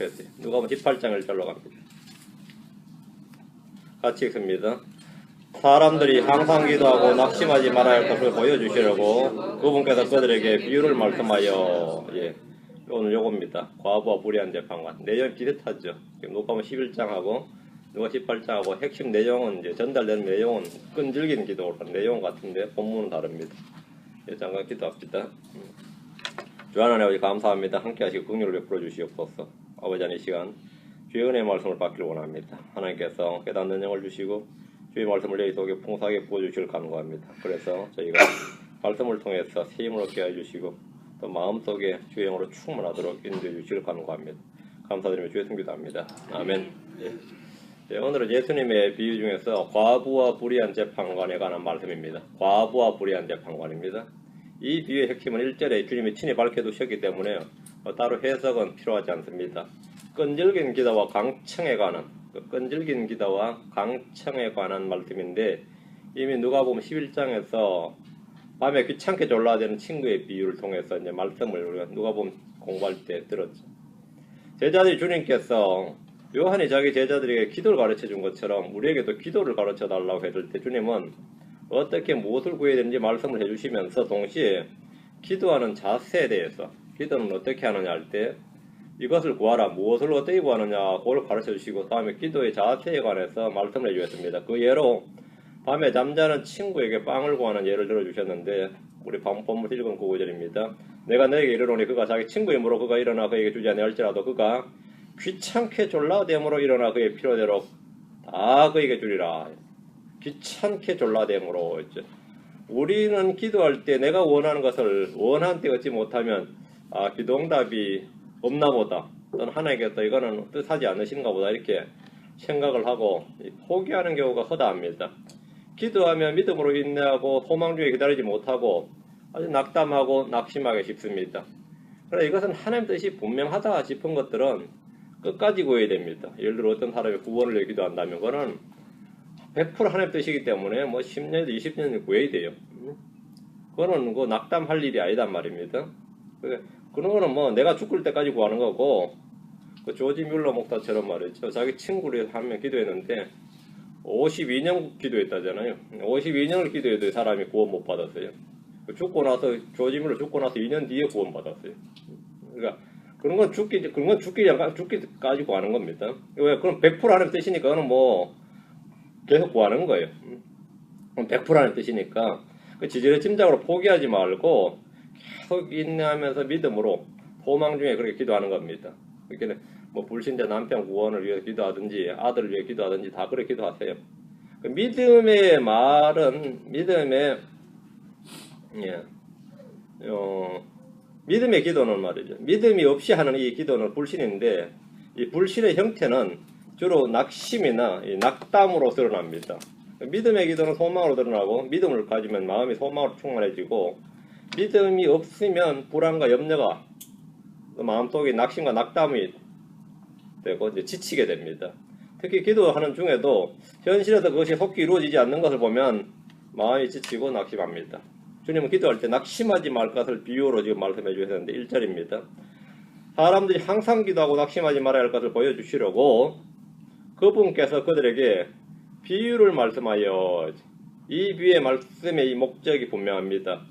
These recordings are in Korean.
누가복음 18장 1절로 갑니다. 같이 읽습니다. 사람들이 항상 기도하고 낙심하지 말아야 할 것을 보여주시려고 그분께서 그들에게 비유를 말씀하여 오늘 요겁니다. 과부와 불의한 재판관. 내용이 비슷하죠. 누가복음 11장하고 누가 18장하고 핵심 내용은 전달되는 내용은 끈질긴 기도 내용 같은데 본문은 다릅니다. 잠깐 기도합시다. 주 하나님 아버지 감사합니다. 함께 하시고 긍휼을 베풀어 주시옵소서. 아버지 하나님 이 시간 주의 은혜의 말씀을 받기를 원합니다. 하나님께서 깨닫는 영을 주시고 주의 말씀을 저희 속에 풍성하게 부어주시길 간구합니다. 그래서 저희가 말씀을 통해서 세임을 얻게 해주시고 또 마음속에 주의 영으로 충만하도록 인도해 주시길 간구합니다. 감사드리며 주의 승 기도합니다. 아멘. 오늘은 예수님의 비유 중에서 과부와 불의한 재판관에 관한 말씀입니다. 과부와 불의한 재판관입니다. 이 비유의 핵심은 1절에 주님이 친히 밝혀두셨기 때문에 따로 해석은 필요하지 않습니다. 끈질긴 기도와 강청에 관한 말씀인데 이미 누가복음 11장에서 밤에 귀찮게 졸라대는 친구의 비유를 통해서 이제 말씀을 우리가 누가복음 공부할 때 들었죠. 제자들이 주님께서 요한이 자기 제자들에게 기도를 가르쳐 준 것처럼 우리에게도 기도를 가르쳐 달라고 했을 때 주님은 어떻게 무엇을 구해야 되는지 말씀을 해주시면서 동시에 기도하는 자세에 대해서 기도는 어떻게 하느냐 할 때 이것을 구하라 무엇을 어떻게 구하느냐 그걸 가르쳐 주시고 다음에 기도의 자세에 관해서 말씀을 해주셨습니다. 그 예로 밤에 잠자는 친구에게 빵을 구하는 예를 들어주셨는데 우리 본문 읽은 9절입니다. 내가 너에게 이르노니 그가 자기 친구의 물어 그가 일어나 그에게 주지 아니할지라도 그가 귀찮게 졸라됨으로 일어나 그의 필요대로 다 그에게 주리라. 귀찮게 졸라됨으로 했죠. 우리는 기도할 때 내가 원하는 것을 원한 때 얻지 못하면 기도응답이 없나 보다 또는 하나님께서 이거는 뜻하지 않으신가 보다 이렇게 생각을 하고 포기하는 경우가 허다합니다. 기도하면 믿음으로 인내하고 소망 중에 기다리지 못하고 아주 낙담하고 낙심하기 쉽습니다. 그러나 이것은 하나님 뜻이 분명하다 싶은 것들은 끝까지 구해야 됩니다. 예를 들어 어떤 사람이 구원을 위해 기도한다면 그거는 100% 하나님 뜻이기 때문에 10년에도 20년을 구해야 돼요. 그거는 낙담할 일이 아니단 말입니다. 그런 거는 내가 죽을 때까지 구하는 거고 조지 뮬러 목사처럼 말이죠. 자기 친구를 한 명 기도했는데 52년 기도했다잖아요. 52년을 기도해도 사람이 구원 못 받았어요. 죽고 나서 조지 뮬러 죽고 나서 2년 뒤에 구원 받았어요. 그러니까 그런 건 죽기까지 구하는 겁니다. 왜? 그럼 100% 하는 뜻이니까 그거는 계속 구하는 거예요. 100% 하는 뜻이니까 지지의 짐작으로 포기하지 말고 계속 인내하면서 믿음으로 소망 중에 그렇게 기도하는 겁니다. 그러니까 불신자 남편 구원을 위해서 기도하든지 아들을 위해 기도하든지 다 그렇게 기도하세요. 믿음의 말은 믿음의 기도는 말이죠. 믿음이 없이 하는 이 기도는 불신인데 이 불신의 형태는 주로 낙심이나 낙담으로 드러납니다. 믿음의 기도는 소망으로 드러나고 믿음을 가지면 마음이 소망으로 충만해지고 믿음이 없으면 불안과 염려가 마음속에 낙심과 낙담이 되고 이제 지치게 됩니다. 특히 기도하는 중에도 현실에서 그것이 속히 이루어지지 않는 것을 보면 마음이 지치고 낙심합니다. 주님은 기도할 때 낙심하지 말 것을 비유로 지금 말씀해 주셨는데 1절입니다. 사람들이 항상 기도하고 낙심하지 말아야 할 것을 보여주시려고 그분께서 그들에게 비유를 말씀하여 이 비유의 말씀의 이 목적이 분명합니다.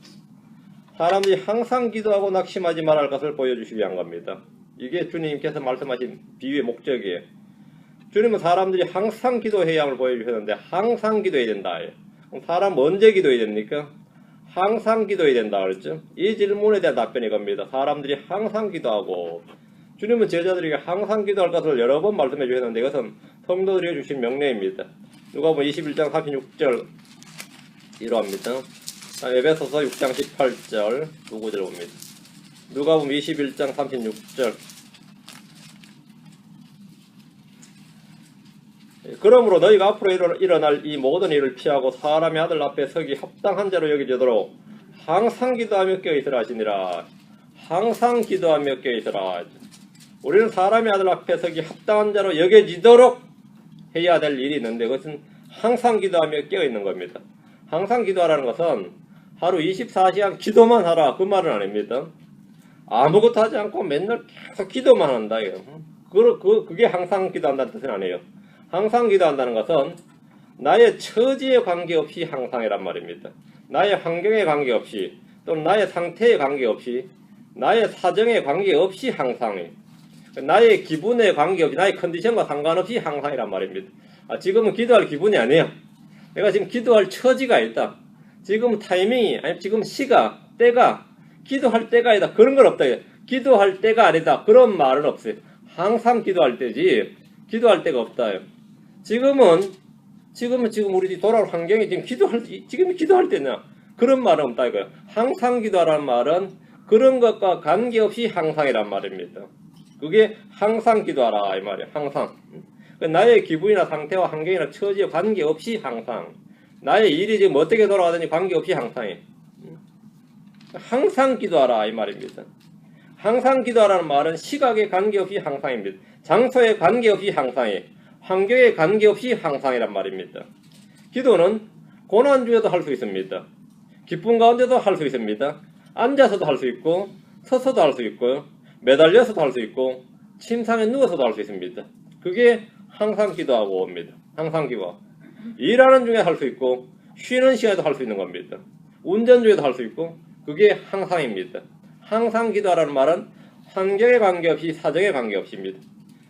사람들이 항상 기도하고 낙심하지 말아야 할 것을 보여주시기 위한 겁니다. 이게 주님께서 말씀하신 비유의 목적이에요. 주님은 사람들이 항상 기도해야 함을 보여주셨는데 항상 기도해야 된다. 그럼 사람 언제 기도해야 됩니까? 항상 기도해야 된다 그랬죠. 이 질문에 대한 답변이 겁니다. 사람들이 항상 기도하고 주님은 제자들에게 항상 기도할 것을 여러 번 말씀해 주셨는데 이것은 성도들에게 주신 명령입니다. 누가복음 21장 46절 이러합니다. 에베소서 6장 18절 두 구절 봅니다. 누가복음 21장 36절 그러므로 너희가 앞으로 일어날 이 모든 일을 피하고 사람의 아들 앞에 서기 합당한 자로 여기지도록 항상 기도하며 깨어있으라 하시니라. 항상 기도하며 깨어있으라. 우리는 사람의 아들 앞에 서기 합당한 자로 여겨지도록 해야 될 일이 있는데 그것은 항상 기도하며 깨어있는 겁니다. 항상 기도하라는 것은 하루 24시간 기도만 하라 그 말은 아닙니다. 아무것도 하지 않고 맨날 계속 기도만 한다. 그게 항상 기도한다는 뜻은 아니에요. 항상 기도한다는 것은 나의 처지에 관계없이 항상이란 말입니다. 나의 환경에 관계없이 또는 나의 상태에 관계없이 나의 사정에 관계없이 항상이 나의 기분에 관계없이 나의 컨디션과 상관없이 항상이란 말입니다. 지금은 기도할 기분이 아니에요. 내가 지금 기도할 처지가 있다. 지금 타이밍이 아니 지금 시가 때가 기도할 때가 아니다. 그런 건 없다. 기도할 때가 아니다. 그런 말은 없어요. 항상 기도할 때지 기도할 때가 없다. 지금은 우리 돌아올 환경이 지금 기도할 때냐? 그런 말은 없다 이거예요. 항상 기도하라는 말은 그런 것과 관계없이 항상이란 말입니다. 그게 항상 기도하라 이 말이에요. 항상. 나의 기분이나 상태와 환경이나 처지에 관계없이 항상. 나의 일이 지금 어떻게 돌아가든지 관계없이 항상해. 항상 기도하라 이 말입니다. 항상 기도하라는 말은 시각에 관계없이 항상입니다. 장소에 관계없이 항상해. 환경에 관계없이 항상이란 말입니다. 기도는 고난 중에도 할 수 있습니다. 기쁨 가운데도 할 수 있습니다. 앉아서도 할 수 있고 서서도 할 수 있고요. 매달려서도 할 수 있고 침상에 누워서도 할 수 있습니다. 그게 항상 기도하고 옵니다. 항상 기도. 일하는 중에 할 수 있고 쉬는 시간에도 할 수 있는 겁니다. 운전 중에도 할 수 있고 그게 항상입니다. 항상 기도하라는 말은 환경에 관계없이 사정에 관계없이입니다.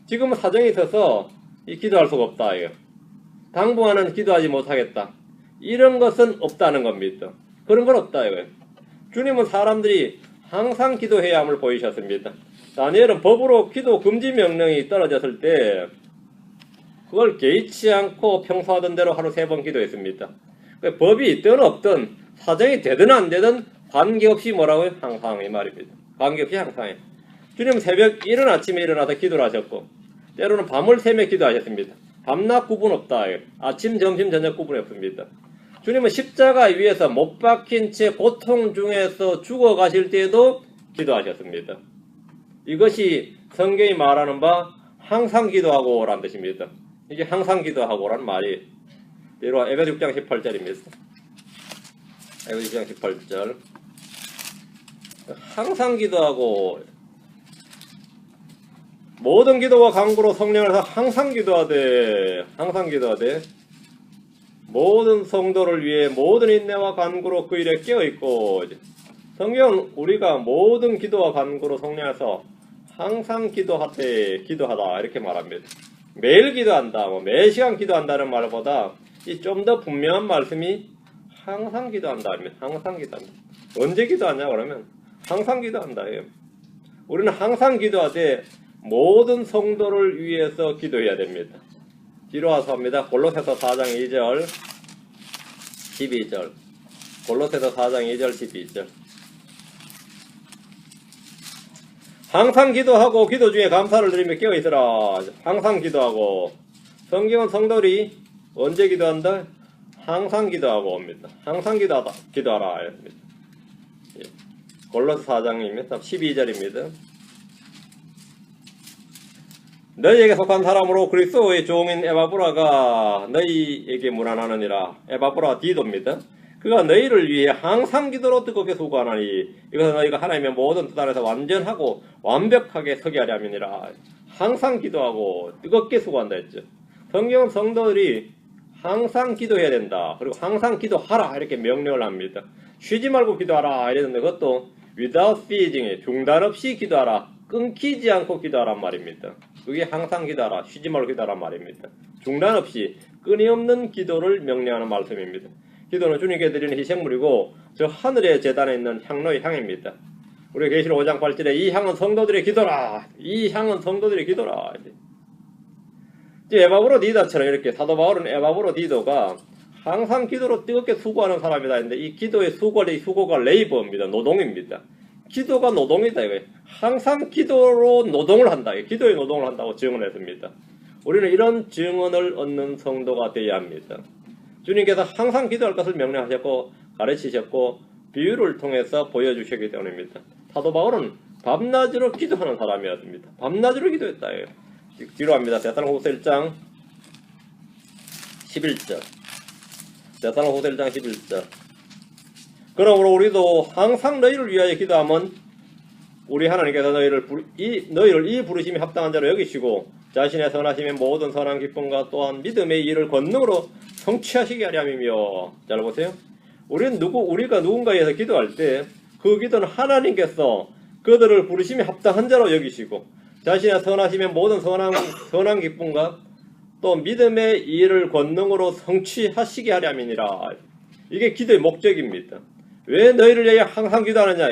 지금은 사정이 있어서 기도할 수가 없다. 이거. 당분간은 기도하지 못하겠다. 이런 것은 없다는 겁니다. 그런 건 없다. 이거. 주님은 사람들이 항상 기도해야 함을 보이셨습니다. 다니엘은 법으로 기도 금지 명령이 떨어졌을 때 그걸 개의치 않고 평소 하던 대로 하루 3번 기도했습니다. 법이 있든 없든 사정이 되든 안 되든 관계없이 뭐라고요? 항상 이 말입니다. 관계없이 항상해. 주님은 새벽 이른 아침에 일어나서 기도를 하셨고 때로는 밤을 새며 기도하셨습니다. 밤낮 구분 없다. 아침, 점심, 저녁 구분이 없습니다. 주님은 십자가 위에서 못 박힌 채 고통 중에서 죽어가실 때에도 기도하셨습니다. 이것이 성경이 말하는 바 항상 기도하고 라는 뜻입니다. 이게 항상 기도하고 라는 말이 예로 에베소 6장 18절입니다. 에베소 6장 18절 항상 기도하고 모든 기도와 간구로 성령을 항상 기도하되 모든 성도를 위해 모든 인내와 간구로 그 일에 깨어있고 성경은 우리가 모든 기도와 간구로 성령에서 항상 기도하다 이렇게 말합니다. 매일 기도한다, 매 시간 기도한다는 말보다 이 좀 더 분명한 말씀이 항상 기도한다. 항상 기도한다. 언제 기도하냐 그러면 항상 기도한다. 우리는 항상 기도하되 모든 성도를 위해서 기도해야 됩니다. 뒤로 와서 합니다. 골로새서 4장 2절 12절 골로새서 4장 2절 12절 항상 기도하고 기도 중에 감사를 드리며 깨어있으라. 항상 기도하고 성경은 성도들이 언제 기도한다? 항상 기도하고 옵니다. 항상 기도하라. 골로새 4장입니다. 12절입니다. 너희에게 속한 사람으로 그리스도의 종인 에바브라가 너희에게 문안하느니라. 에바브라 디도입니다. 그가 너희를 위해 항상 기도로 뜨겁게 수고하나니 이것은 너희가 하나님의 모든 뜻 안에서 완전하고 완벽하게 서게 하려 함이니라. 항상 기도하고 뜨겁게 수고한다 했죠. 성경은 성도들이 항상 기도해야 된다. 그리고 항상 기도하라 이렇게 명령을 합니다. 쉬지 말고 기도하라 이랬는데 그것도 without ceasing 중단 없이 기도하라. 끊기지 않고 기도하란 말입니다. 그게 항상 기도하라. 쉬지 말고 기도하란 말입니다. 중단 없이 끊임없는 기도를 명령하는 말씀입니다. 기도는 주님께 드리는 희생물이고 저 하늘의 제단에 있는 향로의 향입니다. 우리 계시록 5장 8절에 이 향은 성도들의 기도라. 이 향은 성도들의 기도라. 에바브로디도처럼 이렇게 사도 바울은 에바브로디도가 항상 기도로 뜨겁게 수고하는 사람이다 했는데 이 기도의 수고가 레이버입니다. 노동입니다. 기도가 노동이다 이거예요. 항상 기도로 노동을 한다. 기도의 노동을 한다고 증언했습니다. 우리는 이런 증언을 얻는 성도가 되어야 합니다. 주님께서 항상 기도할 것을 명령하셨고 가르치셨고 비유를 통해서 보여주셨기 때문입니다. 사도 바울은 밤낮으로 기도하는 사람이었습니다. 밤낮으로 기도했다. 뒤로 합니다. 데살로니가후서 1장 11절 데살로니가후서 1장 11절 그러므로 우리도 항상 너희를 위하여 기도하면 우리 하나님께서 너희를 이 부르심이 합당한 자로 여기시고 자신의 선하심의 모든 선한 기쁨과 또한 믿음의 일을 권능으로 성취하시게 하려 함이며. 잘 보세요. 우리가 누군가에 의해서 기도할 때 그 기도는 하나님께서 그들을 부르심이 합당한 자로 여기시고 자신의 선하심의 모든 선한 기쁨과 또 믿음의 일을 권능으로 성취하시게 하려 함이니라. 이게 기도의 목적입니다. 왜 너희를 위해 항상 기도하느냐.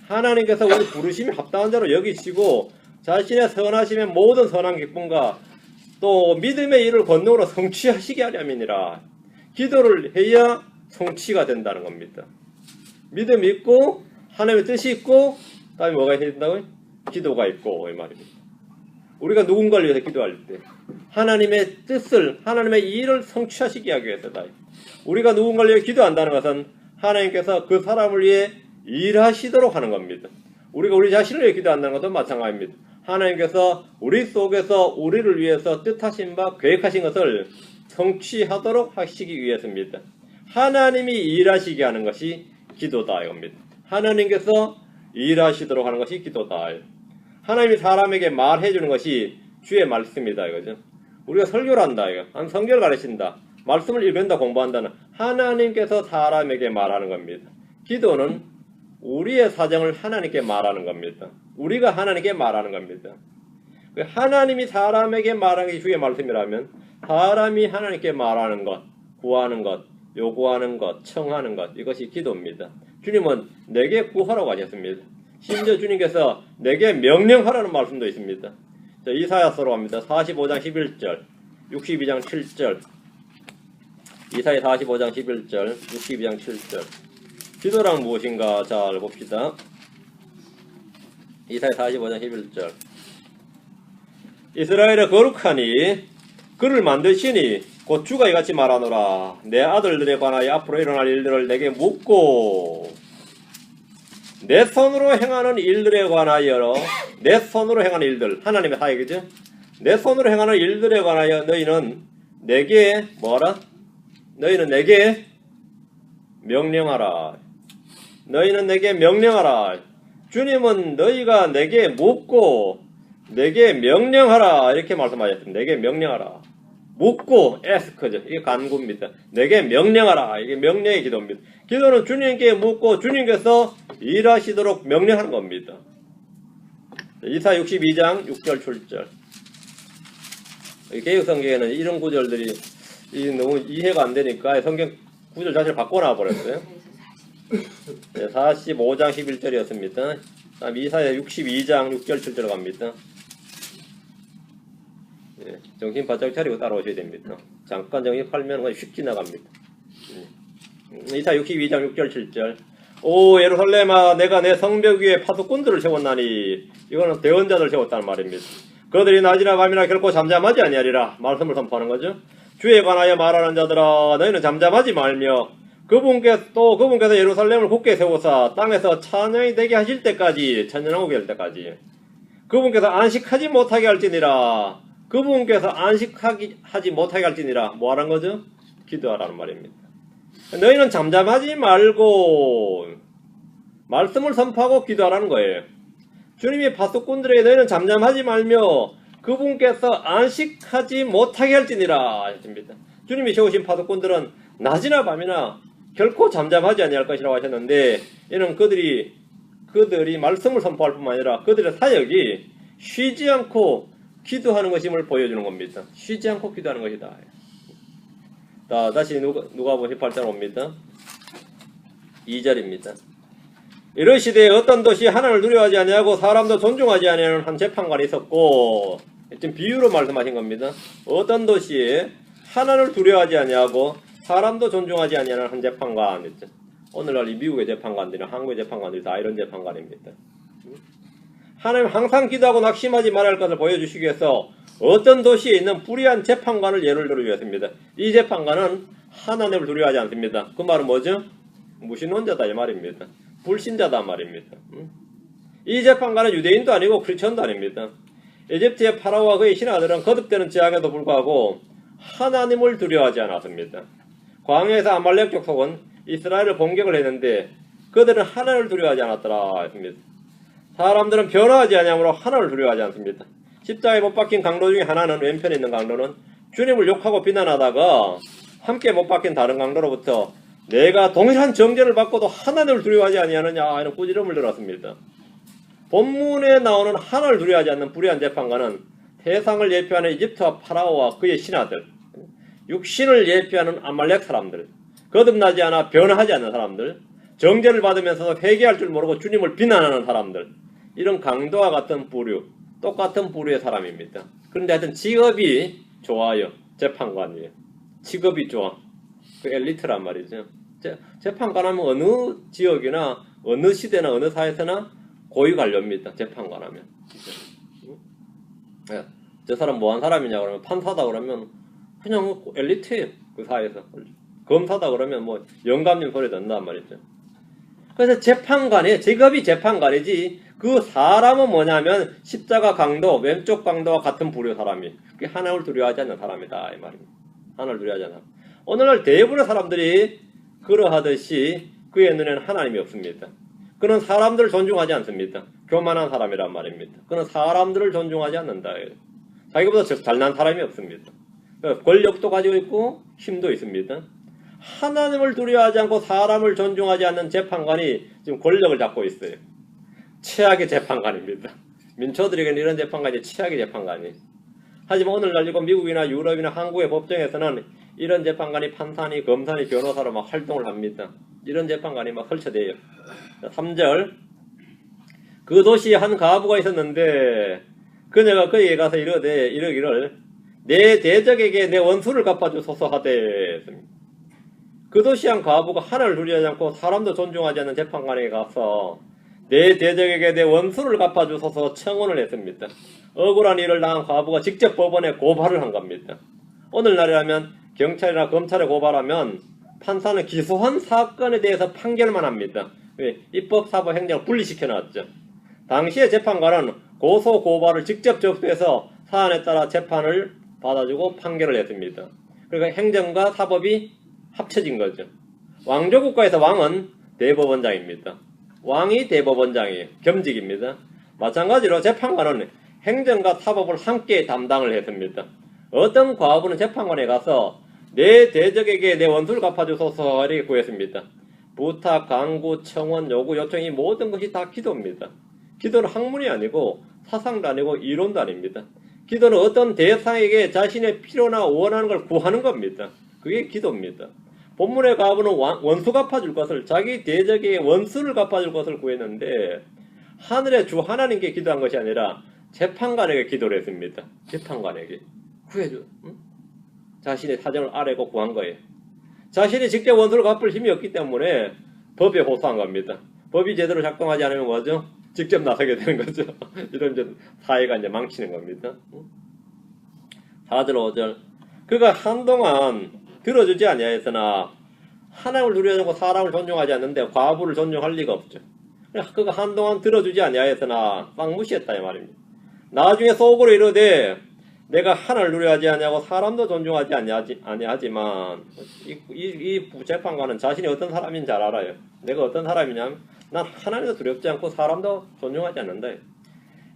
하나님께서 우리 부르심이 합당한 자로 여기시고 자신의 선하심의 모든 선한 기쁨과 또 믿음의 일을 권능으로 성취하시게 하려 함이니라. 기도를 해야 성취가 된다는 겁니다. 믿음이 있고 하나님의 뜻이 있고 다음에 뭐가 해야 된다고요? 기도가 있고 이 말입니다. 우리가 누군가를 위해서 기도할 때 하나님의 뜻을 하나님의 일을 성취하시게 하기 위해서다. 우리가 누군가를 위해 기도한다는 것은 하나님께서 그 사람을 위해 일하시도록 하는 겁니다. 우리가 우리 자신을 위해 기도한다는 것도 마찬가지입니다. 하나님께서 우리 속에서 우리를 위해서 뜻하신 바 계획하신 것을 성취하도록 하시기 위해서입니다. 하나님이 일하시게 하는 것이 기도다 이겁니다. 하나님께서 일하시도록 하는 것이 기도다. 하나님이 사람에게 말해주는 것이 주의 말씀이다 이거죠. 우리가 설교를 한다 이거. 성경을 가르친다. 말씀을 읽는다 공부한다는 하나님께서 사람에게 말하는 겁니다. 기도는 우리의 사정을 하나님께 말하는 겁니다. 우리가 하나님께 말하는 겁니다. 하나님이 사람에게 말하는 게 주의 말씀이라면 사람이 하나님께 말하는 것, 구하는 것, 요구하는 것, 청하는 것 이것이 기도입니다. 주님은 내게 구하라고 하셨습니다. 심지어 주님께서 내게 명령하라는 말씀도 있습니다. 자, 이사야서로 갑니다. 45장 11절, 62장 7절. 이사야 45장 11절, 62장 7절. 기도란 무엇인가? 잘 봅시다. 이사야 45장 11절. 이스라엘의 거룩하니 그를 만드시니 곧 주가 이같이 말하노라. 내 아들들에 관하여 앞으로 일어날 일들을 내게 묻고 내 손으로 행하는 일들에 관하여 내 손으로 행하는 일들 하나님의 사역이죠. 내 손으로 행하는 일들에 관하여 너희는 내게 뭐하라? 너희는 내게 명령하라. 너희는 내게 명령하라. 주님은 너희가 내게 묻고 내게 명령하라 이렇게 말씀하셨습니다. 내게 명령하라. 묻고 에스크죠. 이게 간구입니다. 내게 명령하라. 이게 명령의 기도입니다. 기도는 주님께 묻고 주님께서 일하시도록 명령하는 겁니다. 이사야 62장 6절 7절. 개혁성경에는 이런 구절들이 너무 이해가 안 되니까 성경 구절 자체를 바꿔놔 버렸어요. 45장 11절이었습니다. 다음 이사야 62장 6절 7절 갑니다. 정신 바짝 차리고 따라오셔야 됩니다. 잠깐 정신 팔면 휙 지나갑니다. 이사야 62장 6절 7절. 오 예루살렘아 내가 내 성벽 위에 파수꾼들을 세웠나니 이거는 대언자들 세웠다는 말입니다. 그들이 낮이나 밤이나 결코 잠잠하지 아니하리라. 말씀을 선포하는 거죠. 주에 관하여 말하는 자들아 너희는 잠잠하지 말며 그분께서 예루살렘을 굳게 세우사 땅에서 찬양이 되게 하실 때까지 천년왕국이 될 때까지 그분께서 안식하지 못하게 할지니라. 그분께서 안식하지 못하게 할지니라. 뭐 하라는 거죠? 기도하라는 말입니다. 너희는 잠잠하지 말고 말씀을 선포하고 기도하라는 거예요. 주님이 파수꾼들에게 너희는 잠잠하지 말며 그분께서 안식하지 못하게 할지니라 했습니다. 주님이 세우신 파수꾼들은 낮이나 밤이나 결코 잠잠하지 아니할 것이라고 하셨는데 이는 그들이 말씀을 선포할 뿐만 아니라 그들의 사역이 쉬지 않고 기도하는 것임을 보여주는 겁니다. 쉬지 않고 기도하는 것이다. 자, 다시 누가복음 18장 옵니다. 2절입니다. 이런 시대에 어떤 도시에 하나님을 두려워하지 아니하고 사람도 존중하지 아니하는 한 재판관이 있었고 지금 비유로 말씀하신 겁니다. 어떤 도시에 하나님을 두려워하지 아니하고 사람도 존중하지 아니하는 한 재판관 있죠. 오늘날 이 미국의 재판관들이나 한국의 재판관들이 다 이런 재판관입니다. 하나님 항상 기도하고 낙심하지 말아야 할 것을 보여주시기 위해서 어떤 도시에 있는 불의한 재판관을 예를 들어 주었습니다. 이 재판관은 하나님을 두려워하지 않습니다. 그 말은 뭐죠? 무신론자다 이 말입니다. 불신자다 말입니다. 이 재판관은 유대인도 아니고 크리스천도 아닙니다. 이집트의 파라오와 그의 신하들은 거듭되는 재앙에도 불구하고 하나님을 두려워하지 않았습니다. 광야에서 아말렉 족속은 이스라엘을 공격을 했는데 그들은 하나님을 두려워하지 않았더라 했습니다. 사람들은 변화하지 아니하므로 하나를 두려워하지 않습니다. 십자가에 못 박힌 강도 중에 하나는 왼편에 있는 강도는 주님을 욕하고 비난하다가 함께 못 박힌 다른 강도로부터 내가 동일한 정죄를 받고도 하나님을 두려워하지 아니하느냐 이런 꾸지람을 들었습니다. 본문에 나오는 하나를 두려워하지 않는 불의한 재판관은 세상을 예표하는 이집트와 파라오와 그의 신하들, 육신을 예표하는 아말렉 사람들, 거듭나지 않아 변화하지 않는 사람들, 정죄를 받으면서도 회개할 줄 모르고 주님을 비난하는 사람들, 이런 강도와 같은 부류, 똑같은 부류의 사람입니다. 그런데 하여튼 직업이 좋아요. 재판관이에요. 직업이 좋아. 그 엘리트란 말이죠. 재판관하면 어느 지역이나 어느 시대나 어느 사회에서나 고위 관료입니다. 재판관하면. 저 사람 뭐한 사람이냐 그러면 판사다 그러면 그냥 엘리트예요. 그 사회에서. 검사다 그러면 뭐 영감님 소리 듣는단 말이죠. 그래서 재판관이에요. 직업이 재판관이지 그 사람은 뭐냐면 십자가 강도, 왼쪽 강도와 같은 부류 사람이 그게 하나님을 두려워하지 않는 사람이다 이 말입니다. 하나님을 두려워하지 않는 사람. 오늘날 대부분의 사람들이 그러하듯이 그의 눈에는 하나님이 없습니다. 그는 사람들을 존중하지 않습니다. 교만한 사람이란 말입니다. 그는 사람들을 존중하지 않는다. 자기보다 잘난 사람이 없습니다. 권력도 가지고 있고 힘도 있습니다. 하나님을 두려워하지 않고 사람을 존중하지 않는 재판관이 지금 권력을 잡고 있어요. 최악의 재판관입니다. 민초들에게는 이런 재판관이 최악의 재판관이. 하지만 오늘날 이거 미국이나 유럽이나 한국의 법정에서는 이런 재판관이 판사니 검사니 변호사로 막 활동을 합니다. 이런 재판관이 막 설치돼요. 3절 그 도시에 한 과부가 있었는데 그녀가 그에게 가서 이르기를 내 대적에게 내 원수를 갚아주소서 하되 그 도시 한 과부가 하나를 두려워하지 않고 사람도 존중하지 않는 재판관에게 가서 내 대적에게 내 원수를 갚아주소서 청원을 했습니다. 억울한 일을 당한 과부가 직접 법원에 고발을 한 겁니다. 오늘날이라면 경찰이나 검찰에 고발하면 판사는 기소한 사건에 대해서 판결만 합니다. 입법, 사법, 행정을 분리시켜놨죠. 당시의 재판관은 고소, 고발을 직접 접수해서 사안에 따라 재판을 받아주고 판결을 했습니다. 그러니까 행정과 사법이 합쳐진 거죠. 왕조국가에서 왕은 대법원장입니다. 왕이 대법원장이에요. 겸직입니다. 마찬가지로 재판관은 행정과 사법을 함께 담당을 했습니다. 어떤 과부는 재판관에 가서 내 대적에게 내 원수를 갚아주소서 이렇게 구했습니다. 부탁, 강구, 청원, 요구, 요청 이 모든 것이 다 기도입니다. 기도는 학문이 아니고 사상도 아니고 이론도 아닙니다. 기도는 어떤 대상에게 자신의 필요나 원하는 걸 구하는 겁니다. 그게 기도입니다. 본문의 과부는 원수 갚아줄 것을 자기 대적에게 원수를 갚아줄 것을 구했는데 하늘의 주 하나님께 기도한 것이 아니라 재판관에게 기도를 했습니다. 재판관에게 구해줘. 응? 자신의 사정을 아뢰고 구한 거예요. 자신이 직접 원수를 갚을 힘이 없기 때문에 법에 호소한 겁니다. 법이 제대로 작동하지 않으면 뭐죠? 직접 나서게 되는 거죠. 이런 이제 사회가 이제 망치는 겁니다. 4절 5절 그가 한동안 들어주지 아니하였으나 하나님을 두려워하고 사람을 존중하지 않는데 과부를 존중할 리가 없죠. 그가 한동안 들어주지 아니하였으나 막 무시했다 이 말입니다. 나중에 속으로 이르되 내가 하나님을 두려워하지 아니하고 사람도 존중하지 아니하지만 이 재판관은 자신이 어떤 사람인지 잘 알아요. 내가 어떤 사람이냐면 난 하나님도 두렵지 않고 사람도 존중하지 않는다.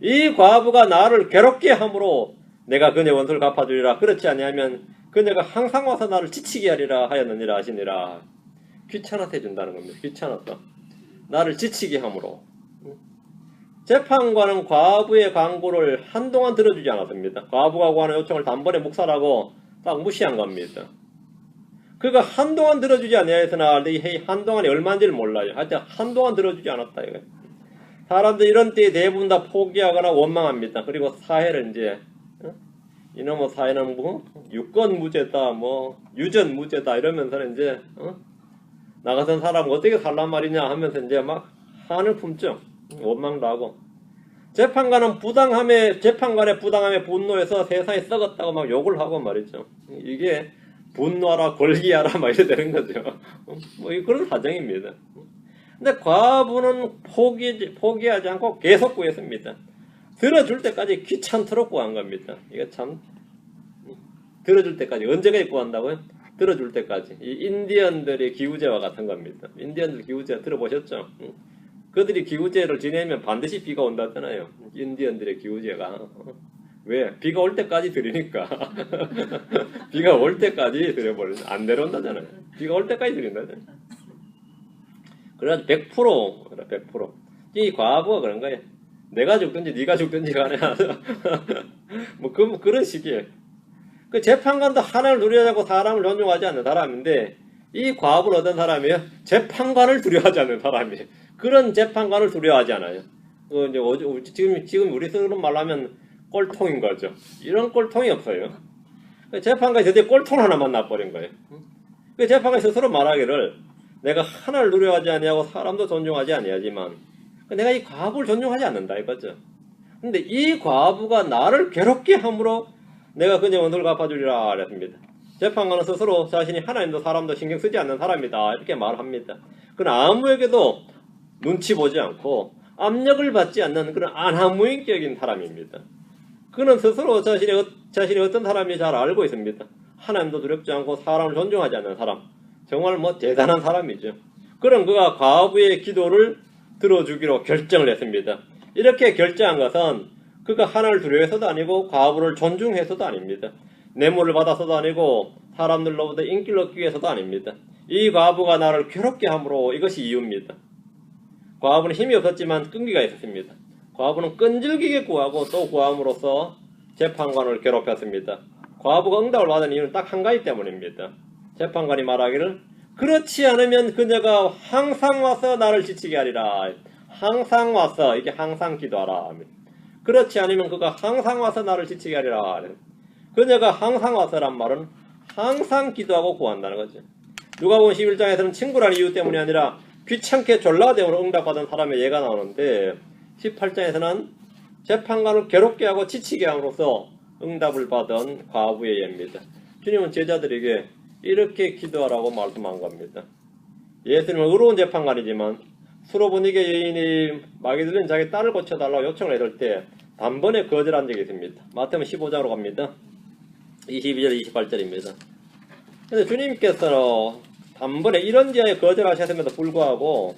이 과부가 나를 괴롭게 함으로 내가 그녀의 원수를 갚아주리라. 그렇지 아니하면 그녀가 항상 와서 나를 지치게 하리라 하였느니라 하시니라. 귀찮아서 해준다는 겁니다. 귀찮았어. 나를 지치게 함으로. 재판관은 과부의 강구를 한동안 들어주지 않았습니다. 과부가 구하는 요청을 단번에 묵살하고 딱 무시한 겁니다. 그가 한동안 들어주지 아니하였으나 이 한동안이 얼마인지를 몰라요. 하여튼 한동안 들어주지 않았다. 이거. 사람들 이런 때에 대부분 다 포기하거나 원망합니다. 그리고 사회를 이제 이놈의 사회는 뭐 유권 무죄다, 뭐 유전 무죄다 이러면서 이제 나 같은 사람은 어떻게 살란 말이냐 하면서 이제 막 한을 품죠. 원망도 하고. 재판관의 부당함에 분노해서 세상에 썩었다고 막 욕을 하고 말이죠. 이게 분노하라 권리하라 막 이래 되는 거죠. 뭐 그런 사정입니다. 근데 과부는 포기하지 않고 계속 구했습니다. 들어줄 때까지 귀찮도록 구한 겁니다. 이게 참 들어줄 때까지 언제까지 구한다고요? 들어줄 때까지. 이 인디언들의 기우제와 같은 겁니다. 인디언들 기우제 들어보셨죠? 그들이 기우제를 지내면 반드시 비가 온다잖아요. 인디언들의 기우제가. 왜? 비가 올 때까지 드리니까. 비가 올 때까지 드려버리면 안 내려온다잖아요. 비가 올 때까지 드린다잖아요. 그래가지고 100%. 이 과부가 그런 거예요. 내가 죽든지 네가 죽든지 간에 뭐 그런 식이에요. 그 재판관도 하나를 누려하고 사람을 존중하지 않는 사람인데 이 과부는 어떤 사람이에요? 재판관을 두려워하지 않는 사람이에요. 그런 재판관을 두려워하지 않아요. 지금 우리 쓰는 말로 하면 꼴통인 거죠. 이런 꼴통이 없어요. 재판관이 드디어 꼴통 하나만 나버린 거예요. 그 재판관이 스스로 말하기를 내가 하나를 누려하지 아니하고 사람도 존중하지 아니하지만 내가 이 과부를 존중하지 않는다 이거죠. 근데 이 과부가 나를 괴롭게 함으로 내가 그녀의 원수를 갚아주리라 그랬습니다. 재판관은 스스로 자신이 하나님도 사람도 신경 쓰지 않는 사람이다 이렇게 말합니다. 그러나 아무에게도 눈치 보지 않고 압력을 받지 않는 그런 안하무인격인 사람입니다. 그는 스스로 자신이 어떤 사람인지 잘 알고 있습니다. 하나님도 두렵지 않고 사람을 존중하지 않는 사람. 정말 대단한 사람이죠. 그럼 그가 과부의 기도를 들어주기로 결정을 했습니다. 이렇게 결정한 것은 그가 하나님을 두려워해서도 아니고 과부를 존중해서도 아닙니다. 뇌물을 받아서도 아니고 사람들로부터 인기를 얻기 위해서도 아닙니다. 이 과부가 나를 괴롭게 함으로 이것이 이유입니다. 과부는 힘이 없었지만 끈기가 있었습니다. 과부는 끈질기게 구하고 또 구함으로써 재판관을 괴롭혔습니다. 과부가 응답을 받은 이유는 딱 한 가지 때문입니다. 재판관이 말하기를 그렇지 않으면 그녀가 항상 와서 나를 지치게 하리라. 항상 와서 이게 항상 기도하라. 그렇지 않으면 그가 항상 와서 나를 지치게 하리라. 그녀가 항상 와서란 말은 항상 기도하고 구한다는 거죠. 누가복음 11장에서는 친구라는 이유 때문이 아니라 귀찮게 졸라대으로 응답받은 사람의 예가 나오는데 18장에서는 재판관을 괴롭게 하고 지치게 함으로써 응답을 받은 과부의 예입니다. 주님은 제자들에게 이렇게 기도하라고 말씀한 겁니다. 예수님은 의로운 재판관이지만 수로보니게 여인이 마귀 들린 자기 딸을 고쳐달라고 요청을 했을 때 단번에 거절한 적이 있습니다. 마태복음 15장으로 갑니다. 22절 28절입니다. 근데 주님께서는 단번에 이런 지하에 거절하셨음에도 불구하고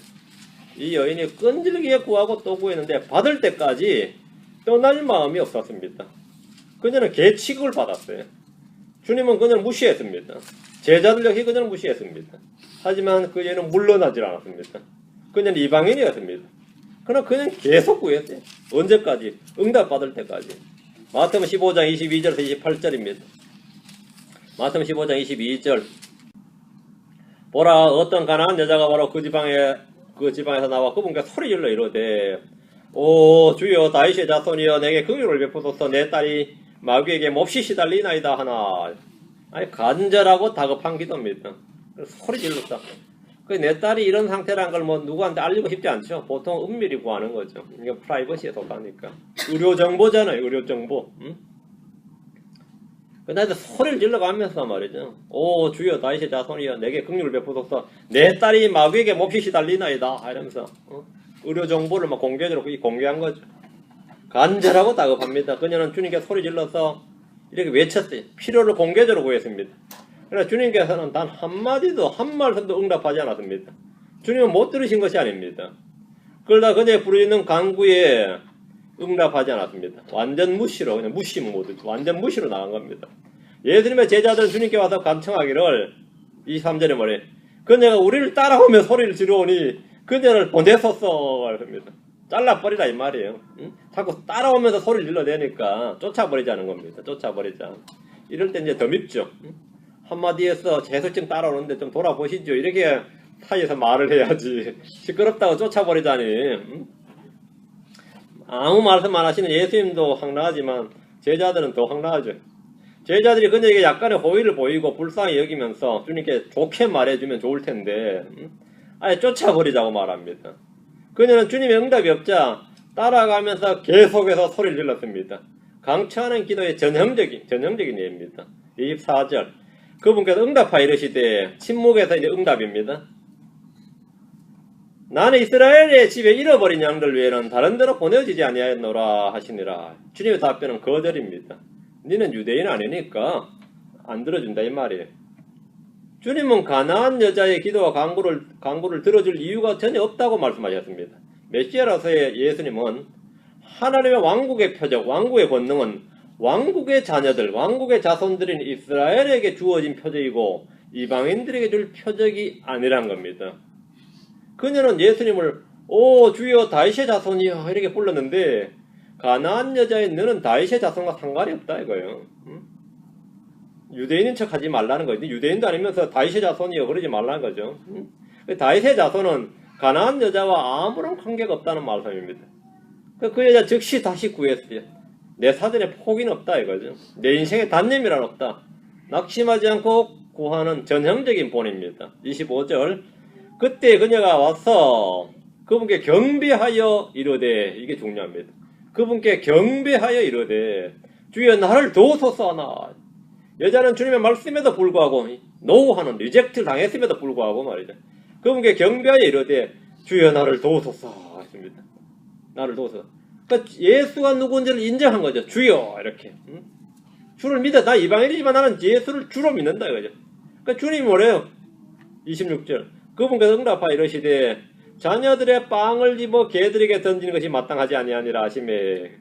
이 여인이 끈질기게 구하고 또 구했는데 받을 때까지 떠날 마음이 없었습니다. 그녀는 개취급을 받았어요. 주님은 그녀를 무시했습니다. 제자들 역시 그녀를 무시했습니다. 하지만 그 여인은 물러나질 않았습니다. 그녀는 이방인이었습니다. 그러나 그녀는 계속 구했어요. 언제까지? 응답받을 때까지. 마태복음 15장 22절에서 28절입니다. 마태복음 15장 22절 보라 어떤 가난한 여자가 바로 그 지방에서 나와 그분께 소리질러 이르되 오 주여 다윗의 자손이여 내게 긍휼을 베푸소서 내 딸이 마귀에게 몹시 시달리나이다 하나. 아니 간절하고 다급한 기도입니다. 소리질렀다. 내 딸이 이런 상태라는 걸 누구한테 알리고 싶지 않죠. 보통 은밀히 구하는 거죠. 이게 프라이버시에 속하니까. 의료 정보잖아요. 의료 정보. 그다음에 소리를 질러가면서 말이죠. 오 주여 다윗의 자손이여 내게 긍휼을 베푸소서 내 딸이 마귀에게 몹시 시달리나이다 이러면서 의료 정보를 공개적으로 공개한 거죠. 간절하고 다급합니다. 그녀는 주님께 소리 질러서 이렇게 외쳤어요. 필요를 공개적으로 구했습니다. 그러나 주님께서는 단 한마디도 한 말씀도 응답하지 않았습니다. 주님은 못 들으신 것이 아닙니다. 그러다 그녀의 부르짖는 간구에 응답하지 않았습니다. 완전 무시로 그냥 무시 모드 완전 무시로 나간 겁니다. 예수님의 제자들은 주님께 와서 간청하기를 23절에 뭐래 그녀가 우리를 따라오며 소리를 지르오니 그녀를 보내소서 말합니다. 잘라버리라 이 말이에요. 응? 자꾸 따라오면서 소리를 질러대니까 쫓아버리자는 겁니다. 쫓아버리자. 이럴 때 이제 더 밉죠. 응? 한마디에서 재설증 따라오는데 좀 돌아보시죠. 이렇게 사이에서 말을 해야지. 시끄럽다고 쫓아버리자니. 응? 아무 말씀 안 하시는 예수님도 황당하지만 제자들은 더 황당하죠. 제자들이 그녀에게 약간의 호의를 보이고 불쌍히 여기면서 주님께 좋게 말해주면 좋을 텐데 아예 쫓아버리자고 말합니다. 그녀는 주님의 응답이 없자 따라가면서 계속해서 소리를 질렀습니다. 강추하는 기도의 전형적인 예입니다. 24절 그분께서 응답하여 이르시되 침묵에서 이제 응답입니다. 나는 이스라엘의 집에 잃어버린 양들 외에는 다른 데로 보내지지 아니하였노라 하시니라. 주님의 답변은 거절입니다. 너는 유대인 아니니까 안 들어준다 이 말이에요. 주님은 가난한 여자의 기도와 간구를 들어줄 이유가 전혀 없다고 말씀하셨습니다. 메시아로서의 예수님은 하나님의 왕국의 표적, 왕국의 권능은 왕국의 자녀들, 왕국의 자손들인 이스라엘에게 주어진 표적이고 이방인들에게 줄 표적이 아니란 겁니다. 그녀는 예수님을 오 주여 다윗의 자손이여 이렇게 불렀는데 가나안 여자인 너는 다윗의 자손과 상관이 없다 이거예요. 유대인인 척 하지 말라는 거지. 유대인도 아니면서 다윗의 자손이여 그러지 말라는 거죠. 다윗의 자손은 가나안 여자와 아무런 관계가 없다는 말씀입니다. 그 여자 즉시 다시 구했어요. 내 사전에 포기는 없다 이거죠. 내 인생에 단념이란 없다. 낙심하지 않고 구하는 전형적인 본입니다. 25절 그때 그녀가 와서 그분께 경배하여 이르되 이게 중요합니다. 그분께 경배하여 이르되 주여 나를 도우소서 하나. 여자는 주님의 말씀에도 불구하고 노하는 리젝트를 당했음에도 불구하고 말이죠. 그분께 경배하여 이르되 주여 나를 도우소서 했습니다. 나를 도우소서. 그러니까 예수가 누군지를 인정한 거죠. 주여 이렇게. 주를 믿어. 나 이방인이지만 나는 예수를 주로 믿는다 이거죠. 그러니까 주님이 뭐래요? 26절 그분께서 응답하여 이르시되 자녀들의 빵을 집어 개들에게 던지는 것이 마땅하지 아니하니라 하시매.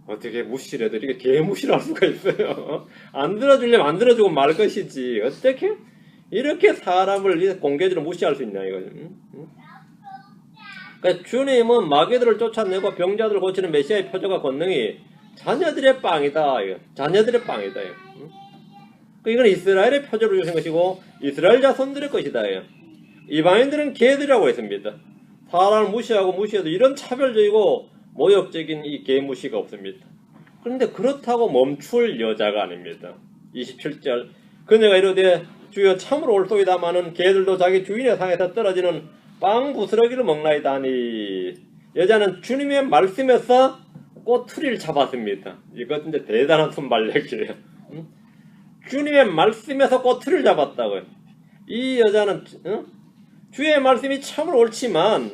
어떻게 무시를 해도 이렇게 개무시를 할 수가 있어요. 안 들어주려면 안 들어주고 말 것이지. 어떻게 이렇게 사람을 공개적으로 무시할 수 있냐 이거죠. 그러니까 주님은 마귀들을 쫓아내고 병자들을 고치는 메시아의 표적과 권능이 자녀들의 빵이다. 자녀들의 빵이다. 이건 이스라엘의 표적을 주신 것이고 이스라엘 자손들의 것이다. 이방인들은 개들이라고 했습니다. 사람을 무시하고 무시해도 이런 차별적이고 모욕적인 이 개무시가 없습니다. 그런데 그렇다고 멈출 여자가 아닙니다. 27절 그녀가 이르되 주여 참으로 옳소이다마는 개들도 자기 주인의 상에서 떨어지는 빵 부스러기를 먹나이다 하니 여자는 주님의 말씀에서 꼬투리를 잡았습니다. 이것 이제 대단한 순발력이에요. 주님의 말씀에서 꼬투리를 잡았다고요. 이 여자는 주의 말씀이 참으로 옳지만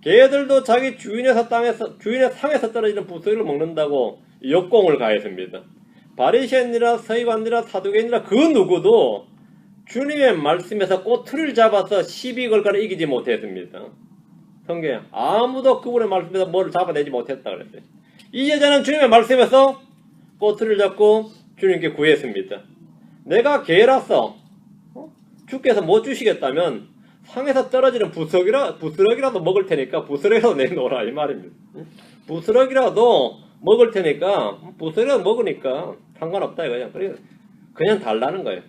개들도 자기 주인의 상에서 떨어지는 부스러기를 먹는다고 역공을 가했습니다. 바리새인이라 서기관이라 사두개인이라 그 누구도 주님의 말씀에서 꼬투리를 잡아서 시비 걸거나 이기지 못했습니다. 성경에 아무도 그분의 말씀에서 뭐를 잡아내지 못했다 그랬어요. 이 여자는 주님의 말씀에서 꼬투리를 잡고 주님께 구했습니다. 내가 개라서 주께서 못 주시겠다면 상에서 떨어지는 부스러기라도 먹을 테니까 부스러기라도 내놓으라 이 말입니다. 부스러기라도 먹을 테니까 부스러기라도 먹으니까 상관없다 이거야. 그냥 달라는 거예요.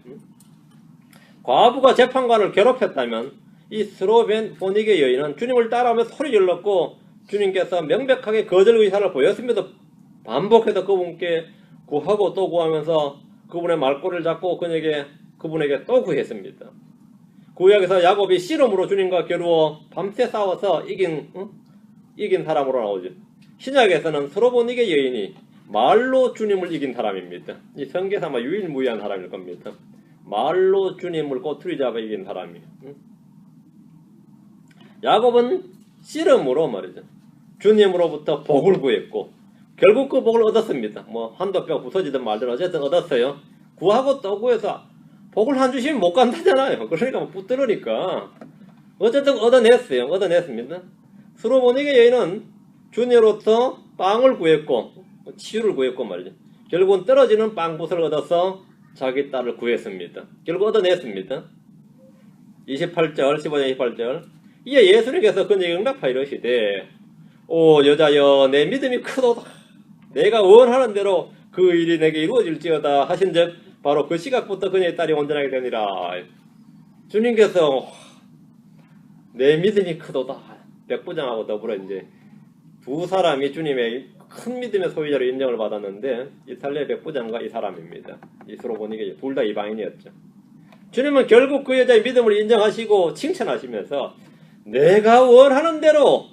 과부가 재판관을 괴롭혔다면 이 스로보니게 여인은 주님을 따라오며 소리 질렀고 주님께서 명백하게 거절 의사를 보였음에도 반복해서 그분께 구하고 또 구하면서 그분의 말꼬리를 잡고 그분에게 또 구했습니다. 구약에서 야곱이 씨름으로 주님과 겨루어 밤새 싸워서 이긴 사람으로 나오죠. 신약에서는 스로보니게 여인이 말로 주님을 이긴 사람입니다. 이 성경에서 아마 유일무이한 사람일 겁니다. 말로 주님을 꼬투리 잡아 이긴 사람이에요. 야곱은 씨름으로 말이죠. 주님으로부터 복을 구했고 결국 그 복을 얻었습니다. 뭐 한도 뼈 부서지든 말든 어쨌든 얻었어요. 구하고 또 구해서 복을 안 주시면 못 간다잖아요. 그러니까 뭐 붙들으니까 어쨌든 얻어냈습니다. 스로보니게 여인은 주님으로부터 빵을 구했고 치유를 구했고 말이죠. 결국은 떨어지는 빵붓을 얻어서 자기 딸을 구했습니다. 결국 얻어냈습니다. 28절 15절 28절 이에 예수님께서 그녀에게 응답하여 이르시되 오 여자여 내 믿음이 크도다. 내가 원하는 대로 그 일이 내게 이루어질지어다 하신즉 바로 그 시각부터 그녀의 딸이 온전하게 되니라. 주님께서 내 믿음이 크도다. 백부장하고 더불어 이제 두 사람이 주님의 큰 믿음의 소유자로 인정을 받았는데 이탈리아 백부장과 이 사람입니다. 이 스로보니게 둘 다 이방인이었죠. 주님은 결국 그 여자의 믿음을 인정하시고 칭찬하시면서 내가 원하는 대로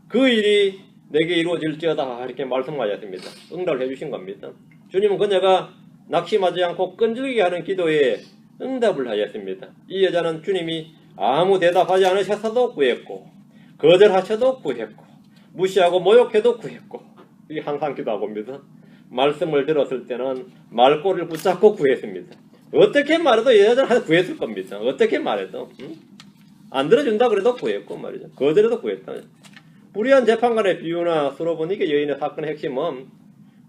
그 일이 내게 이루어질지어다 이렇게 말씀하셨습니다. 응답을 해주신 겁니다. 주님은 그녀가 낙심하지 않고 끈질기게 하는 기도에 응답을 하셨습니다. 이 여자는 주님이 아무 대답하지 않으셔서도 구했고 거절하셔도 구했고 무시하고 모욕해도 구했고 이게 항상 기도하고 옵니다. 말씀을 들었을 때는 말꼬리를 붙잡고 구했습니다. 어떻게 말해도 이 여자는 구했을 겁니다. 어떻게 말해도 안 들어준다 그래도 구했고 말이죠. 거절해도 구했다. 불의한 재판관의 비유나 수로보니게 여인의 사건의 핵심은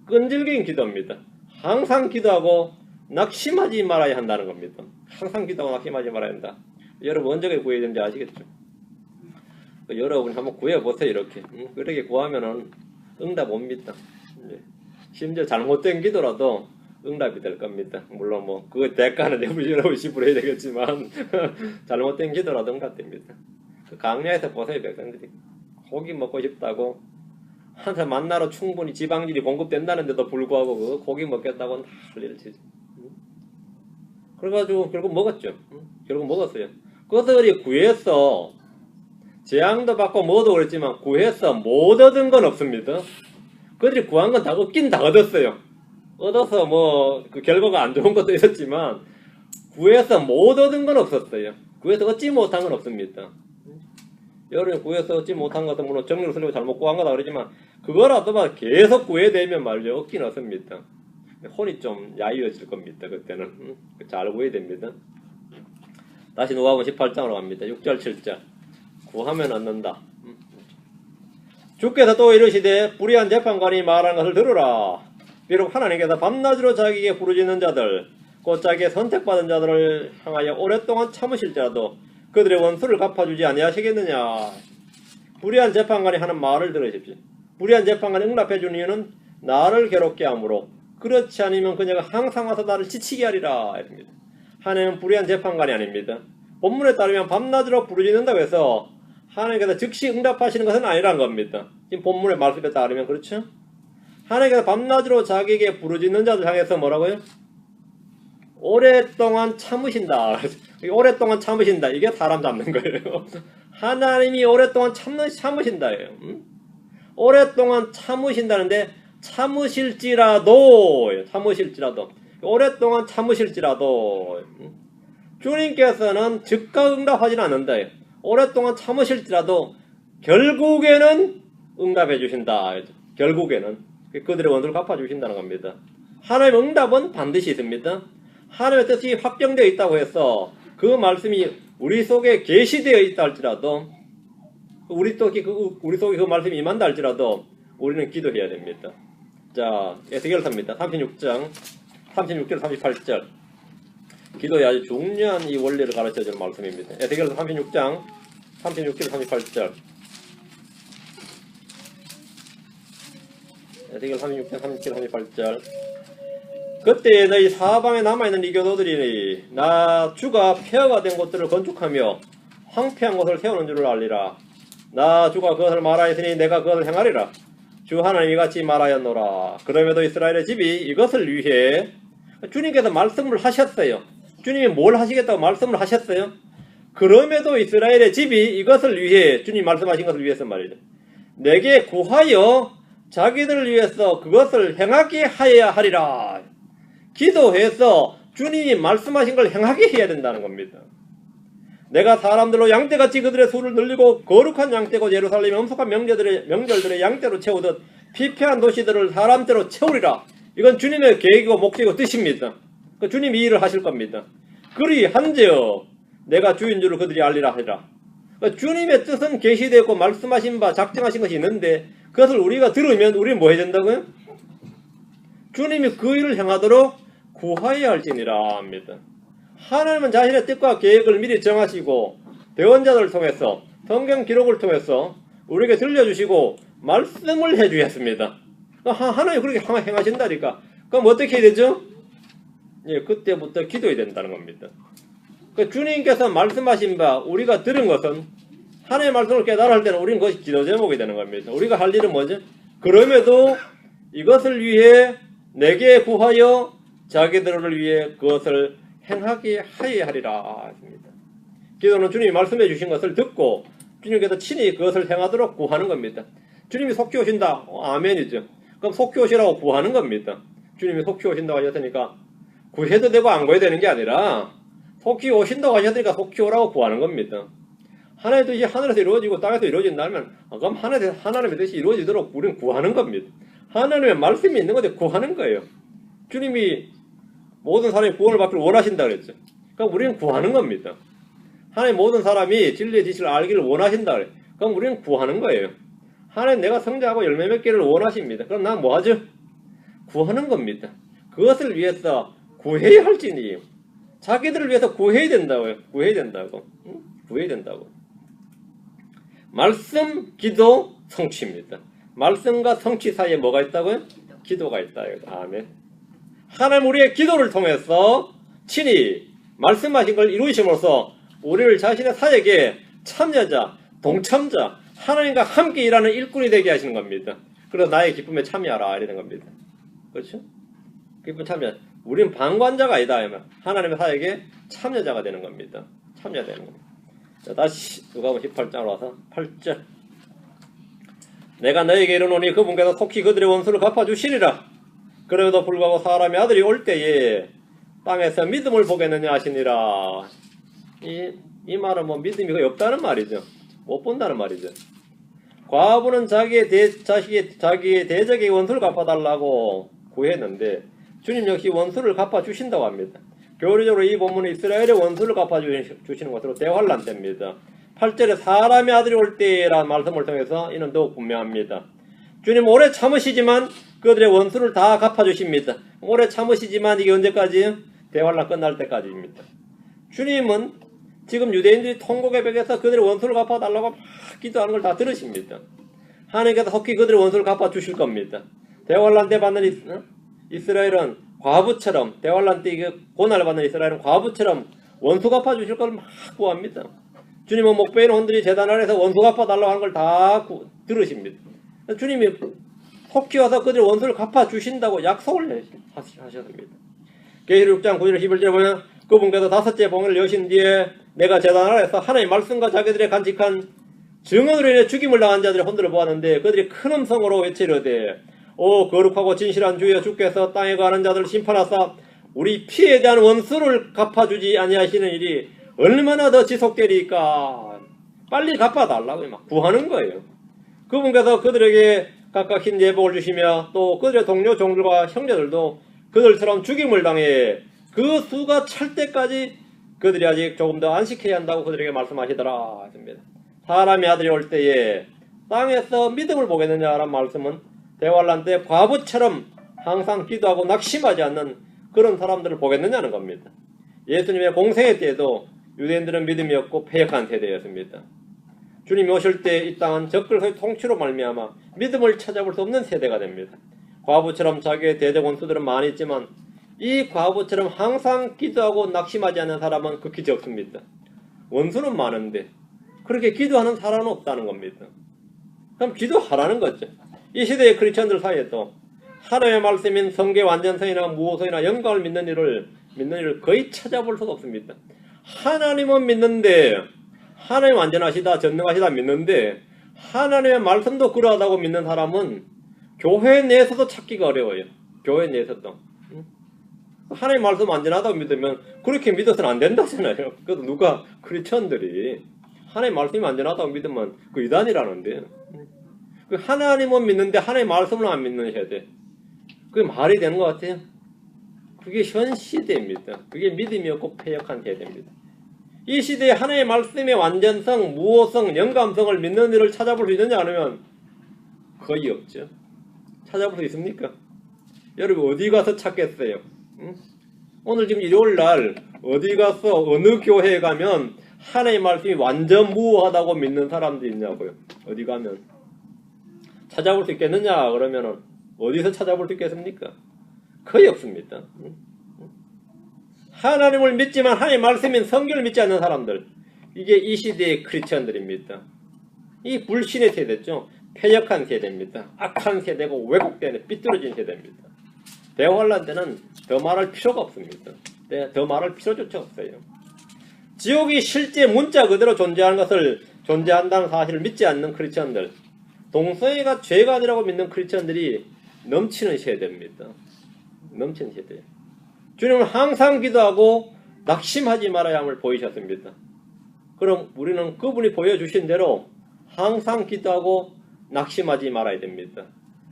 끈질긴 기도입니다. 항상 기도하고 낙심하지 말아야 한다는 겁니다. 항상 기도하고 낙심하지 말아야 한다. 여러분 언제 구해야 되는지 아시겠죠? 여러분 한번 구해보세요. 이렇게 그렇게 구하면은 응답 옵니다. 심지어 잘못된 기도라도 응답이 될 겁니다. 물론 뭐 그 대가는 여러분 지불해야 되겠지만 잘못된 기도라도 응답됩니다. 그 강야에서 보세요. 백성들이 고기 먹고 싶다고 한참 만나러 충분히 지방질이 공급된다는데도 불구하고 그 고기 먹겠다고 난리를 치죠. 그래가지고 결국 먹었죠. 결국 먹었어요. 그들이 구해서 재앙도 받고 뭐도 그랬지만 구해서 못 얻은 건 없습니다. 그들이 구한 건 다 얻긴 다 얻었어요. 얻어서 뭐 그 결과가 안 좋은 것도 있었지만 구해서 못 얻은 건 없었어요. 구해서 얻지 못한 건 없습니다. 여러분 구해서 얻지 못한 것은 물론 정리를 쓰려고 잘못 구한 거다 그러지만 그거라도 막 계속 구해야 되면 말이죠. 얻긴 얻습니다. 혼이 좀 야유해질 겁니다. 그때는 잘 구해야 됩니다. 다시 누가복음 18장으로 갑니다. 6절 7절 구하면 얻는다. 주께서 또 이르시되 불의한 재판관이 말하는 것을 들으라. 비록 하나님께서 밤낮으로 자기에게 부르짖는 자들 곧 자기의 선택받은 자들을 향하여 오랫동안 참으실지라도 그들의 원수를 갚아주지 아니하시겠느냐. 불의한 재판관이 하는 말을 들으십시오. 불의한 재판관이 응답해 주는 이유는 나를 괴롭게 하므로 그렇지 않으면 그녀가 항상 와서 나를 지치게 하리라. 하나님은 불의한 재판관이 아닙니다. 본문에 따르면 밤낮으로 부르짖는다고 해서 하나님께서 즉시 응답하시는 것은 아니란 겁니다. 지금 본문의 말씀에 따르면 그렇죠? 하나님께서 밤낮으로 자기에게 부르짖는 자들 향해서 뭐라고요? 오랫동안 참으신다. 오랫동안 참으신다. 이게 사람 잡는 거예요. 하나님이 오랫동안 참으신다예요. 오랫동안 참으신다는데 참으실지라도 오랫동안 참으실지라도 주님께서는 즉각 응답하지는 않는다. 오랫동안 참으실지라도 결국에는 응답해 주신다. 결국에는 그들의 원수를 갚아주신다는 겁니다. 하나님의 응답은 반드시 있습니다. 하나님의 뜻이 확정되어 있다고 해서 그 말씀이 우리 속에 계시되어 있다 할지라도 우리 속에 그 말씀이 임한다 할지라도 우리는 기도해야 됩니다. 자, 에스겔서입니다. 36장 36절 38절 기도에 아주 중요한 이 원리를 가르쳐주는 말씀입니다. 에스겔서 36장 36절 38절 에스겔 36장 37절 38절 그때 너희 사방에 남아있는 이 교도들이 나 주가 폐허가 된 곳들을 건축하며 황폐한 곳을 세우는 줄을 알리라. 나 주가 그것을 말하였으니 내가 그것을 행하리라. 주 하나님이 같이 말하였노라. 그럼에도 이스라엘의 집이 이것을 위해 주님께서 말씀을 하셨어요. 주님이 뭘 하시겠다고 말씀을 하셨어요. 그럼에도 이스라엘의 집이 이것을 위해 주님 말씀하신 것을 위해서 말이죠. 내게 구하여 자기들을 위해서 그것을 행하게 하여야 하리라. 기도해서 주님이 말씀하신 걸 행하게 해야 된다는 겁니다. 내가 사람들로 양떼같이 그들의 수를 늘리고 거룩한 양떼고 예루살렘의 엄숙한 명절들의 양떼로 채우듯 피폐한 도시들을 사람떼로 채우리라. 이건 주님의 계획이고 목적이고 뜻입니다. 주님이 이 일을 하실 겁니다. 그리 한즉 내가 주인 줄을 그들이 알리라 하리라. 주님의 뜻은 계시되고 말씀하신 바 작정하신 것이 있는데 그것을 우리가 들으면 우리는 뭐 해야 된다고요? 주님이 그 일을 행하도록 구하여야 할지니라 합니다. 하나님은 자신의 뜻과 계획을 미리 정하시고 대언자들을 통해서 성경 기록을 통해서 우리에게 들려주시고 말씀을 해주셨습니다. 하나님 그렇게 행하신다니까. 그럼 어떻게 해야 되죠? 예, 그때부터 기도해야 된다는 겁니다. 주님께서 말씀하신 바 우리가 들은 것은 하나님의 말씀을 깨달아 할 때는 우리는 그것이 기도 제목이 되는 겁니다. 우리가 할 일은 뭐죠? 그럼에도 이것을 위해 내게 구하여 자기들을 위해 그것을 행하게 하여야 하리라 했습니다. 기도는 주님이 말씀해 주신 것을 듣고 주님께서 친히 그것을 행하도록 구하는 겁니다. 주님이 속히 오신다. 아멘이죠. 그럼 속히 오시라고 구하는 겁니다. 주님이 속히 오신다고 하셨으니까 구해도 되고 안 구해도 되는 게 아니라 속히 오신다고 하셨으니까 속히 오라고 구하는 겁니다. 하나님의 뜻이 하늘에서 이루어지고 땅에서 이루어진다면 그럼 하나님의 뜻이 이루어지도록 우리는 구하는 겁니다. 하나님의 말씀이 있는 건데 구하는 거예요. 주님이 모든 사람이 구원을 받기를 원하신다 그랬죠. 그럼 우리는 구하는 겁니다. 하나님 모든 사람이 진리의 지식을 알기를 원하신다 그래. 그럼 우리는 구하는 거예요. 하나님 내가 성장하고 열매 맺기를 원하십니다. 그럼 난 뭐하죠? 구하는 겁니다. 그것을 위해서 구해야 할지니 자기들을 위해서 구해야 된다고요. 구해야 된다고. 응? 구해야 된다고. 말씀, 기도, 성취입니다. 말씀과 성취 사이에 뭐가 있다고요? 기도가 있다. 아멘. 하나님 우리의 기도를 통해서 친히 말씀하신 걸 이루심으로써 우리를 자신의 사역에 참여자, 동참자, 하나님과 함께 일하는 일꾼이 되게 하시는 겁니다. 그래서 나의 기쁨에 참여하라 이러는 겁니다. 그렇죠? 기쁨 참여. 우리는 방관자가 아니다. 하나님의 사역에 참여자가 되는 겁니다. 참여되는 겁니다. 자, 다시 누가복음 18장으로 와서 8절. 내가 너에게 이르노니 그분께서 속히 그들의 원수를 갚아주시리라. 그럼에도 불구하고 사람의 아들이 올 때에 땅에서 믿음을 보겠느냐 하시니라. 이 말은 뭐 믿음이 거의 없다는 말이죠. 못 본다는 말이죠. 과부는 자기의 대적의 원수를 갚아달라고 구했는데 주님 역시 원수를 갚아주신다고 합니다. 교리적으로 이 본문은 이스라엘의 원수를 갚아주시는 것으로 대환란 때입니다. 8절에 사람의 아들이 올 때라는 말씀을 통해서 이는 더욱 분명합니다. 주님 오래 참으시지만 그들의 원수를 다 갚아주십니다. 오래 참으시지만 이게 언제까지요? 대환란 끝날 때까지입니다. 주님은 지금 유대인들이 통곡의 벽에서 그들의 원수를 갚아달라고 막 기도하는 걸 다 들으십니다. 하나님께서 속히 그들의 원수를 갚아주실 겁니다. 대환란 때 받는 이스라엘은 과부처럼, 대환란 때 고난을 받는 이스라엘은 과부처럼 원수 갚아주실 걸 막 구합니다. 주님은 목베인 혼들이 제단 아래서 원수 갚아달라고 하는 걸 다 들으십니다. 주님이 속히 와서 그들의 원수를 갚아주신다고 약속을 하셨습니다. 계시록 6장 9절 11절에 보면 그분께서 다섯째 봉을 여신 뒤에 내가 제단 아래서 하나님의 말씀과 자기들의 간직한 증언으로 인해 죽임을 당한 자들의 혼들을 보았는데 그들이 큰 음성으로 외치려되 오 거룩하고 진실한 주여 주께서 땅에 거하는 자들을 심판하사 우리 피에 대한 원수를 갚아주지 아니하시는 일이 얼마나 더 지속되리까. 빨리 갚아달라고 막 구하는 거예요. 그분께서 그들에게 각각 흰 예복을 주시며 또 그들의 동료 종들과 형제들도 그들처럼 죽임을 당해 그 수가 찰 때까지 그들이 아직 조금 더 안식해야 한다고 그들에게 말씀하시더라 했습니다. 사람의 아들이 올 때에 땅에서 믿음을 보겠느냐라는 말씀은 대환란 때 과부처럼 항상 기도하고 낙심하지 않는 그런 사람들을 보겠느냐는 겁니다. 예수님의 공생의 때에도 유대인들은 믿음이 없고 패역한 세대였습니다. 주님이 오실 때 이 땅은 적그리스도의 통치로 말미암아 믿음을 찾아볼 수 없는 세대가 됩니다. 과부처럼 자기의 대적 원수들은 많이 있지만 이 과부처럼 항상 기도하고 낙심하지 않는 사람은 극히 적습니다. 원수는 많은데 그렇게 기도하는 사람은 없다는 겁니다. 그럼 기도하라는 거죠. 이 시대의 크리스천들 사이에도 하나님의 말씀인 성계 완전성이나 무호성이나 영광을 믿는 일을 거의 찾아볼 수가 없습니다. 하나님은 믿는데 하나님 완전하시다 전능하시다 믿는데 하나님의 말씀도 그러하다고 믿는 사람은 교회 내에서도 찾기가 어려워요. 교회 내에서도. 하나님 말씀 완전하다고 믿으면 그렇게 믿어서는 안 된다잖아요. 그래도 누가 크리스천들이 하나님 말씀이 완전하다고 믿으면 그 이단이라는데 그 하나님은 믿는데 하나님 말씀을 안 믿는 세대. 그게 말이 되는 것 같아요. 그게 현 시대입니다. 그게 믿음이 없고 패역한 세대입니다. 이 시대에 하나님의 말씀의 완전성, 무호성, 영감성을 믿는 일을 찾아볼 수 있느냐 하면 거의 없죠. 찾아볼 수 있습니까? 여러분 어디 가서 찾겠어요? 응? 오늘 지금 일요일날 어디 가서 어느 교회에 가면 하나님의 말씀이 완전 무호하다고 믿는 사람들이 있냐고요. 어디 가면 찾아볼 수 있겠느냐 그러면은 어디서 찾아볼 수 있겠습니까? 거의 없습니다. 하나님을 믿지만 하나님의 말씀인 성경을 믿지 않는 사람들, 이게 이 시대의 크리스천들입니다. 이 불신의 세대죠. 패역한 세대입니다. 악한 세대고 왜곡된 삐뚤어진 세대입니다. 대환란 때는 더 말할 필요가 없습니다. 더 말할 필요조차 없어요. 지옥이 실제 문자 그대로 존재한다는 사실을 믿지 않는 크리스천들, 동성애가 죄가 아니라고 믿는 크리스천들이 넘치는 세대입니다. 넘치는 세대. 주님은 항상 기도하고 낙심하지 말아야 함을 보이셨습니다. 그럼 우리는 그분이 보여주신 대로 항상 기도하고 낙심하지 말아야 됩니다.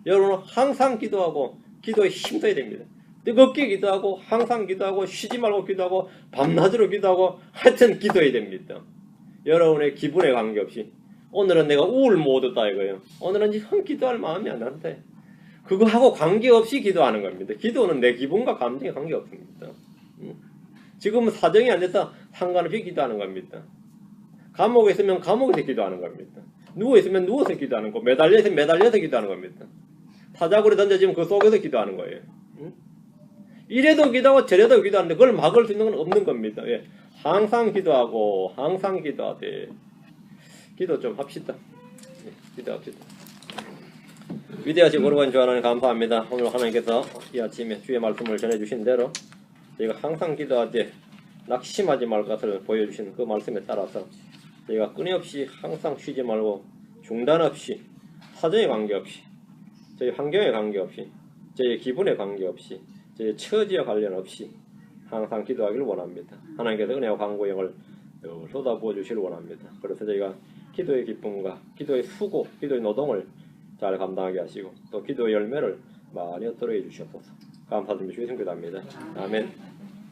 여러분은 항상 기도하고 기도에 힘써야 됩니다. 뜨겁게 기도하고 항상 기도하고 쉬지 말고 기도하고 밤낮으로 기도하고 하여튼 기도해야 됩니다. 여러분의 기분에 관계없이 오늘은 내가 우울 못 얻었다 이거예요. 오늘은 영 기도할 마음이 안 난대. 그거하고 관계없이 기도하는 겁니다. 기도는 내 기분과 감정에 관계없습니다. 지금은 사정이 안 돼서 상관없이 기도하는 겁니다. 감옥에 있으면 감옥에서 기도하는 겁니다. 누워 있으면 누워서 기도하는 거, 매달려 있으면 매달려서 기도하는 겁니다. 타자고리 던져지면 그 속에서 기도하는 거예요. 이래도 기도하고 저래도 기도하는데 그걸 막을 수 있는 건 없는 겁니다. 예. 항상 기도하고 항상 기도하되 기도 좀 합시다. 예, 기도합시다. 위대하신 거룩한 주 하나님 감사합니다. 오늘 하나님께서 이 아침에 주의 말씀을 전해주신 대로 저희가 항상 기도하되 낙심하지 말 것을 보여주신 그 말씀에 따라서 저희가 끊임없이 항상 쉬지 말고 중단 없이 사정에 관계없이 저희 환경에 관계없이 저희 기분에 관계없이 저희 처지와 관련 없이 항상 기도하기를 원합니다. 하나님께서 은혜와 강구형을 쏟아부어 주시길 원합니다. 그래서 저희가 기도의 기쁨과 기도의 수고, 기도의 노동을 잘 감당하게 하시고 또 기도의 열매를 많이 얻도록 해주시옵소서. 감사드리며 주의 성교답니다. 아멘.